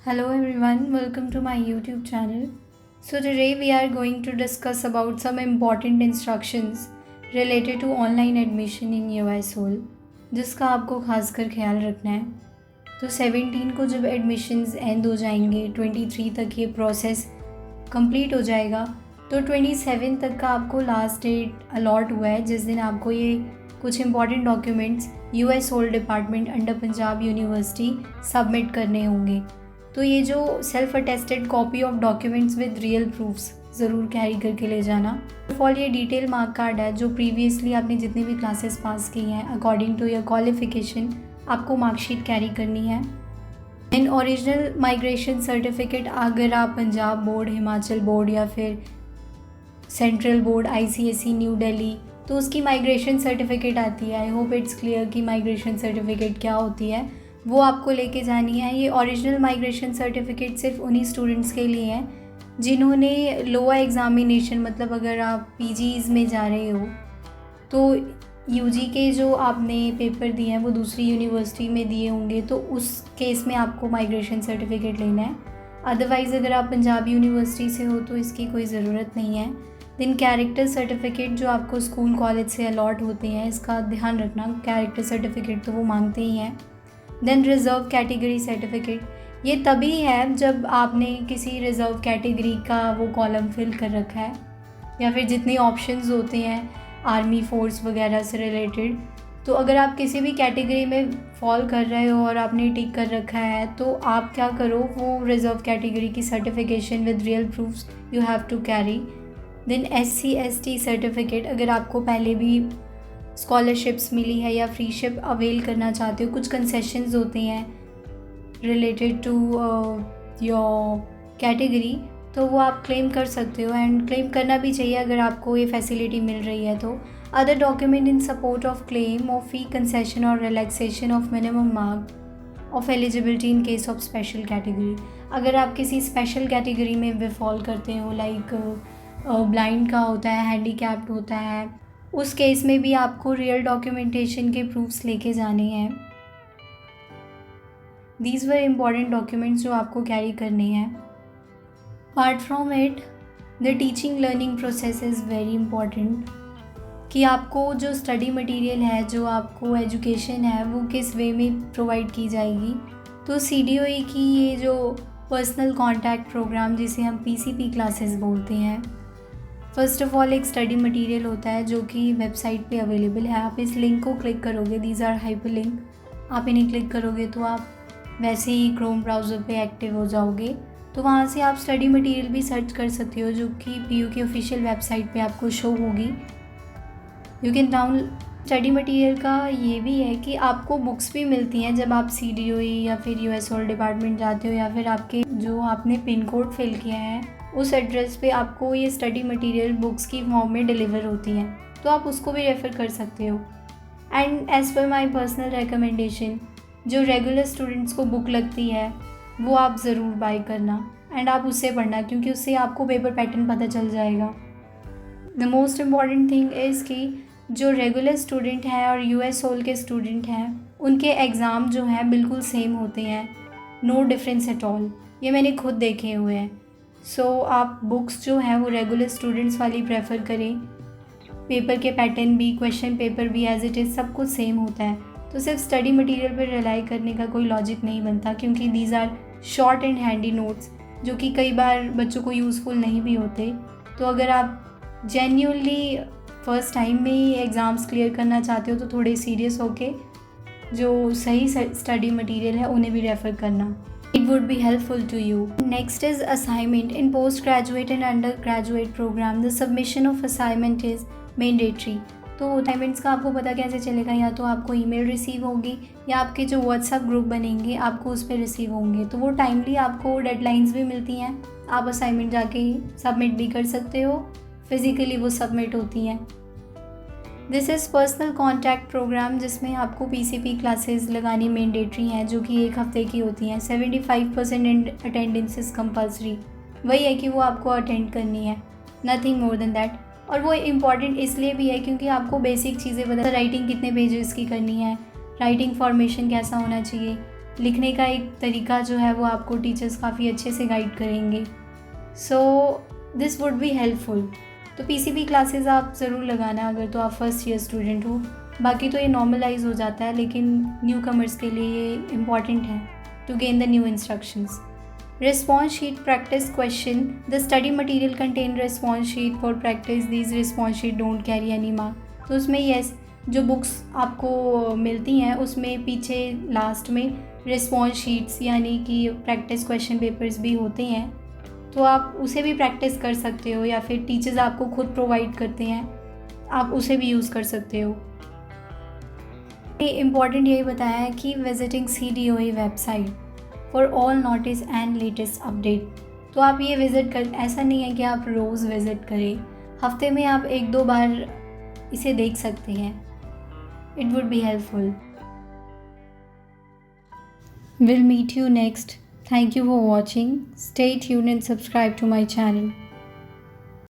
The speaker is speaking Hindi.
Hello everyone, welcome to my YouTube channel. So today we are going to discuss about some important instructions related to online admission in UISOL जिसका आपको खासकर ख्याल रखना है। तो 17 को जब एडमिशन्स एंड हो जाएंगे, 23 तक ये प्रोसेस कंप्लीट हो जाएगा, तो 27 तक का आपको लास्ट डेट अलॉट हुआ है जिस दिन आपको ये कुछ important documents UISOL department under Punjab university submit करने होंगे। तो ये जो self attested copy of documents with real proofs ज़रूर कैरी करके ले जाना। फॉर ये डिटेल मार्क कार्ड है जो प्रीवियसली आपने जितनी भी क्लासेस पास की हैं अकॉर्डिंग टू योर क्वालिफिकेशन आपको मार्कशीट कैरी करनी है। एंड ओरिजिनल माइग्रेशन सर्टिफिकेट अगर आप पंजाब बोर्ड, हिमाचल बोर्ड या फिर central board ICSE new Delhi, तो उसकी माइग्रेशन सर्टिफिकेट आती है। आई होप इट्स क्लियर कि माइग्रेशन सर्टिफिकेट क्या होती है, वो आपको लेके जानी है। ये ओरिजिनल माइग्रेशन सर्टिफिकेट सिर्फ उन्हीं स्टूडेंट्स के लिए हैं जिन्होंने लोअर एग्ज़ामिनेशन, मतलब अगर आप PGs में जा रहे हो तो UG के जो आपने पेपर दिए हैं वो दूसरी यूनिवर्सिटी में दिए होंगे, तो उस केस में आपको माइग्रेशन सर्टिफिकेट लेना है। अदरवाइज़ अगर आप पंजाब यूनिवर्सिटी से हो तो इसकी कोई ज़रूरत नहीं है। देन कैरेक्टर सर्टिफिकेट जो आपको स्कूल कॉलेज से अलॉट होते हैं, इसका ध्यान रखना, कैरेक्टर सर्टिफिकेट तो वो मांगते ही हैं। देन रिज़र्व कैटेगरी सर्टिफिकेट, ये तभी है जब आपने किसी रिज़र्व कैटेगरी का वो कॉलम फिल कर रखा है या फिर जितने ऑप्शंस होते हैं आर्मी फोर्स वगैरह से रिलेटेड। तो अगर आप किसी भी कैटेगरी में फॉल कर रहे हो और आपने टिक कर रखा है तो आप क्या करो, वो रिज़र्व कैटेगरी की certification with real proofs you have to carry. Then SC ST certificate, अगर आपको पहले भी स्कॉलरशिप्स मिली है या फ्री शिप अवेल करना चाहते हो, कुछ कंसेशंस होते हैं रिलेटेड टू योर कैटेगरी, तो वो आप क्लेम कर सकते हो एंड क्लेम करना भी चाहिए अगर आपको ये फैसिलिटी मिल रही है तो। Other document in support of claim of fee concession और relaxation of minimum mark of eligibility in case of special category, अगर आप किसी स्पेशल कैटेगरी में भी फॉल करते हो, लाइक ब्लाइंड का होता है, हैंडीकैप्ड होता है, उस केस में भी आपको रियल डॉक्यूमेंटेशन के प्रूफ्स लेके जाने हैं। दीज वर इम्पॉर्टेंट डॉक्यूमेंट्स जो आपको कैरी करने हैं। Apart from it the teaching learning process is very important, कि आपको जो स्टडी मटेरियल है, जो आपको एजुकेशन है, वो किस वे में प्रोवाइड की जाएगी। तो CDOE की ये जो पर्सनल कॉन्टैक्ट प्रोग्राम जिसे हम PCP क्लासेस बोलते हैं, फ़र्स्ट ऑफ़ ऑल एक स्टडी मटेरियल होता है जो कि वेबसाइट पे अवेलेबल है। आप इस लिंक को क्लिक करोगे, दीज आर हाइपर लिंक, आप इन्हें क्लिक करोगे तो आप वैसे ही क्रोम ब्राउज़र पे एक्टिव हो जाओगे। तो वहाँ से आप स्टडी मटेरियल भी सर्च कर सकते हो जो कि PU की ऑफिशियल वेबसाइट पे आपको शो होगी। You can down study material का ये भी है कि आपको बुक्स भी मिलती हैं जब आप CDOE या फिर UISOL डिपार्टमेंट जाते हो, या फिर आपके जो आपने पिन कोड फिल किया है उस एड्रेस पे आपको ये स्टडी मटेरियल बुक्स की फॉर्म में डिलीवर होती हैं, तो आप उसको भी रेफ़र कर सकते हो। And as per my personal recommendation, जो रेगुलर स्टूडेंट्स को बुक लगती है वो आप ज़रूर बाय करना एंड आप उससे पढ़ना, क्योंकि उससे आपको पेपर पैटर्न पता चल जाएगा। The most important thing is कि जो रेगुलर स्टूडेंट हैं और UISOL के स्टूडेंट हैं उनके एग्ज़ाम जो हैं बिल्कुल सेम होते हैं, नो डिफरेंस एट ऑल, ये मैंने खुद देखे हुए हैं। सो आप बुक्स जो हैं वो रेगुलर स्टूडेंट्स वाली प्रेफर करें। पेपर के पैटर्न भी, क्वेश्चन पेपर भी एज इट इज़ सब कुछ सेम होता है, तो सिर्फ स्टडी मटेरियल पर रिलाई करने का कोई लॉजिक नहीं बनता, क्योंकि these are short and handy notes जो कि कई बार बच्चों को यूज़फुल नहीं भी होते। तो अगर आप जेन्युइनली फर्स्ट टाइम में ही एग्ज़ाम्स क्लियर करना चाहते हो तो थोड़े सीरियस होके जो सही स्टडी मटेरियल है उन्हें भी रेफ़र करना, it would be helpful to you. Next is assignment. In postgraduate and undergraduate program, the submission of assignment is mandatory. तो असाइनमेंट्स का आपको पता कैसे चलेगा, या तो आपको ईमेल रिसीव होगी या आपके जो व्हाट्सएप ग्रुप बनेंगे आपको उस पर रिसीव होंगे, तो वो टाइमली आपको डेडलाइंस भी मिलती हैं, आप असाइनमेंट जाके सबमिट भी कर सकते हो, फिज़िकली वो सबमिट होती हैं। This is personal contact program जिसमें आपको PCP क्लासेस लगानी मैंडेटरी हैं जो कि 1 हफ़्ते की होती हैं। 75% अटेंडेंस इज़ कंपल्सरी, वही है कि वो आपको अटेंड करनी है, नथिंग मोर देन दैट। और वो इम्पॉर्टेंट इसलिए भी है क्योंकि आपको बेसिक चीज़ें पता, राइटिंग कितने पेजेस की करनी है, राइटिंग फॉर्मेशन कैसा होना चाहिए, लिखने का एक तरीका जो है वो आपको टीचर्स काफ़ी अच्छे से गाइड करेंगे। So this would be helpful. तो पीसीबी क्लासेस आप ज़रूर लगाना अगर तो आप फर्स्ट ईयर स्टूडेंट हो। बाकी तो ये नॉर्मलाइज हो जाता है, लेकिन न्यू कमर्स के लिए ये इम्पॉर्टेंट है to gain the new instructions. Response sheet practice question. The study material contain response sheet for practice. These response sheet don't carry any mark. तो उसमें यस, जो बुक्स आपको मिलती हैं उसमें पीछे लास्ट में रिस्पॉन्स शीट्स यानी कि प्रैक्टिस क्वेश्चन पेपर्स भी होते हैं, तो आप उसे भी प्रैक्टिस कर सकते हो, या फिर टीचर्स आपको खुद प्रोवाइड करते हैं, आप उसे भी यूज़ कर सकते हो। इम्पॉर्टेंट यही बताया है कि visiting CDOE website for all notice and latest update. तो आप ये विज़िट कर, ऐसा नहीं है कि आप रोज़ विज़िट करें, हफ्ते में आप 1-2 बार इसे देख सकते हैं। It would be helpful. Will meet you next. Thank you for watching. Stay tuned and subscribe to my channel.